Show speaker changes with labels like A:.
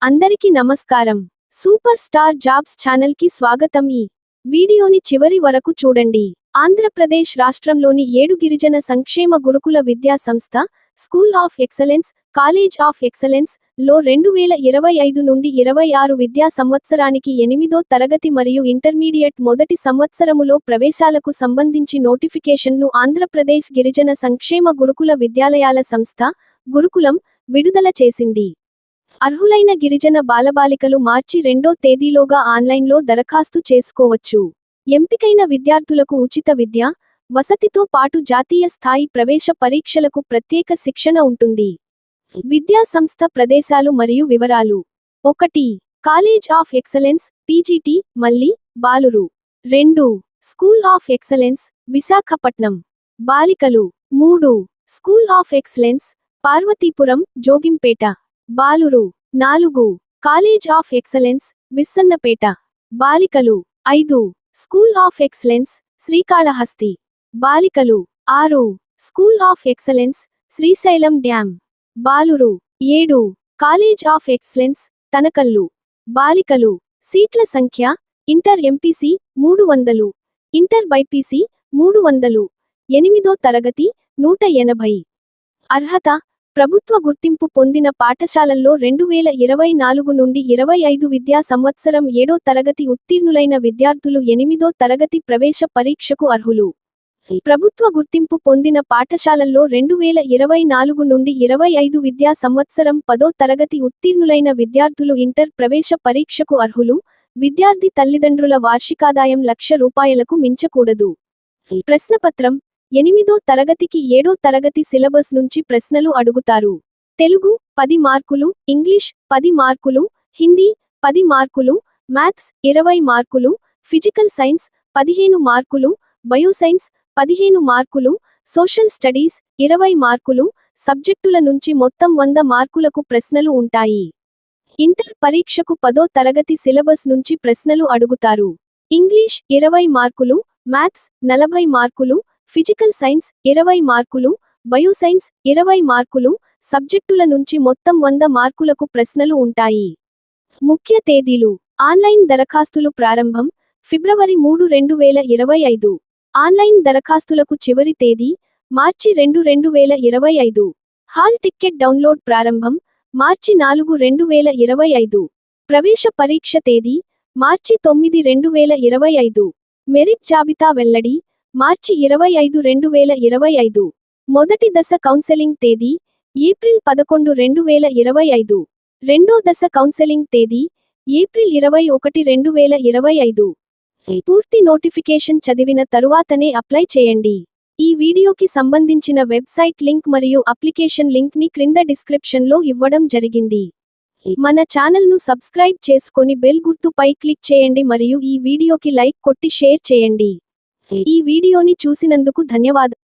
A: అందరికీ నమస్కారం. Super star jobs channel కి స్వాగతం. ఈ వీడియోని చివరి వరకు చూడండి. ఆంధ్రప్రదేశ్ రాష్ట్రంలోని 7 గిరిజన సంక్షేమ గురుకుల విద్యా సంస్థ, school of excellence, college of excellence లో 2025 నుండి 26 విద్యా సంవత్సరానికి 8వ తరగతి మరియు ఇంటర్మీడియట్ మొదటి సంవత్సరములో ప్రవేశాలకు సంబంధించి నోటిఫికేషన్ను ఆంధ్రప్రదేశ్ గిరిజన సంక్షేమ గురుకుల విద్యాలయాల సంస్థ, గురుకులం విడుదల చేసింది. అర్హులైన గిరిజన బాలబాలికలు మార్చి 2వ తేదీలోగా ఆన్లైన్లో దరఖాస్తు చేసుకోవచ్చు. ఎంపికైన విద్యార్థులకు ఉచిత విద్య, వసతితో పాటు జాతీయ స్థాయి ప్రవేశ పరీక్షలకు ప్రత్యేక శిక్షణ ఉంటుంది. విద్యా సంస్థ ప్రదేశాలు మరియు వివరాలు. 1. కాలేజ్ ఆఫ్ ఎక్సలెన్స్, పీజీటీ, మల్లి, బాలురు. 2. స్కూల్ ఆఫ్ ఎక్సలెన్స్, విశాఖపట్నం, బాలికలు. 3. School of excellence, Parvathipuram, Jogimpeta, బాలురు. 4. కాలేజ్ ఆఫ్ ఎక్సలెన్స్, విస్సన్నపేట, బాలికలు. 5. స్కూల్ ఆఫ్ ఎక్సలెన్స్, శ్రీకాళహస్తి, బాలికలు. 6. School of excellence, Srisailam dam, బాలురు. 7. కాలేజ్ ఆఫ్ ఎక్సలెన్స్, తనకల్లు, బాలికలు. సీట్ల సంఖ్య: ఇంటర్ ఎంపీసీ 300, ఇంటర్ బైపీసీ 300, 8వ తరగతి 180. అర్హత: ప్రభుత్వ గుర్తింపు పొందిన పాఠశాలల్లో 2024 నుండి 25 విద్యా సంవత్సరం 7వ తరగతి ఉత్తీర్ణులైన విద్యార్థులు 8వ తరగతి ప్రవేశ పరీక్షకు అర్హులు. ప్రభుత్వ గుర్తింపు పొందిన పాఠశాలల్లో 2024 నుండి 25 విద్యా సంవత్సరం 10వ తరగతి ఉత్తీర్ణులైన విద్యార్థులు ఇంటర్ ప్రవేశ పరీక్షకు అర్హులు. విద్యార్థి తల్లిదండ్రుల వార్షికాదాయం ₹1,00,000కు మించకూడదు. ప్రశ్నపత్రం: 8వ తరగతికి 7వ తరగతి సిలబస్ నుంచి ప్రశ్నలు అడుగుతారు. తెలుగు 10 మార్కులు, ఇంగ్లీష్ 10 మార్కులు, హిందీ 10 మార్కులు, మ్యాథ్స్ 20 మార్కులు, ఫిజికల్ సైన్స్ 15 మార్కులు, బయోసైన్స్ 15 మార్కులు, సోషల్ స్టడీస్ 20 మార్కులు. సబ్జెక్టుల నుంచి మొత్తం 100 మార్కులకు ప్రశ్నలు ఉంటాయి. ఇంటర్ పరీక్షకు 10వ తరగతి సిలబస్ నుంచి ప్రశ్నలు అడుగుతారు. ఇంగ్లీష్ 20 మార్కులు, మ్యాథ్స్ 40 మార్కులు, ఫిజికల్ సైన్స్ 20 మార్కులు, బయోసైన్స్ 20 మార్కులు. సబ్జెక్టుల నుంచి మొత్తం 100 మార్కులకు ప్రశ్నలు ఉంటాయి. ముఖ్య తేదీలు: ఆన్లైన్ దరఖాస్తులు ప్రారంభం: ఫిబ్రవరి 3, 2025. ఆన్లైన్ దరఖాస్తులకు చివరి తేదీ: మార్చి 2, 2025. హాల్ టిక్కెట్ డౌన్లోడ్ ప్రారంభం: మార్చి 4, 2025. ప్రవేశ పరీక్ష తేదీ: మార్చి 9, 2025. మెరిట్ జాబితా వెల్లడి: మార్చి 25, 2025. మొదటి దశ కౌన్సెలింగ్ తేదీ: ఏప్రిల్ 11, 2025. రెండో దశ కౌన్సెలింగ్ తేదీ: ఏప్రిల్ 21, 2025. పూర్తి నోటిఫికేషన్ చదివిన తరువాతనే అప్లై చేయండి. ఈ వీడియోకి సంబంధించిన వెబ్సైట్ లింక్ మరియు అప్లికేషన్ లింక్ ని క్రింద డిస్క్రిప్షన్లో ఇవ్వడం జరిగింది. మన ఛానల్ను సబ్స్క్రైబ్ చేసుకొని బెల్ గుర్తుపై క్లిక్ చేయండి మరియు ఈ వీడియోకి లైక్ కొట్టి షేర్ చేయండి. ఈ వీడియోని చూసినందుకు ధన్యవాదాలు.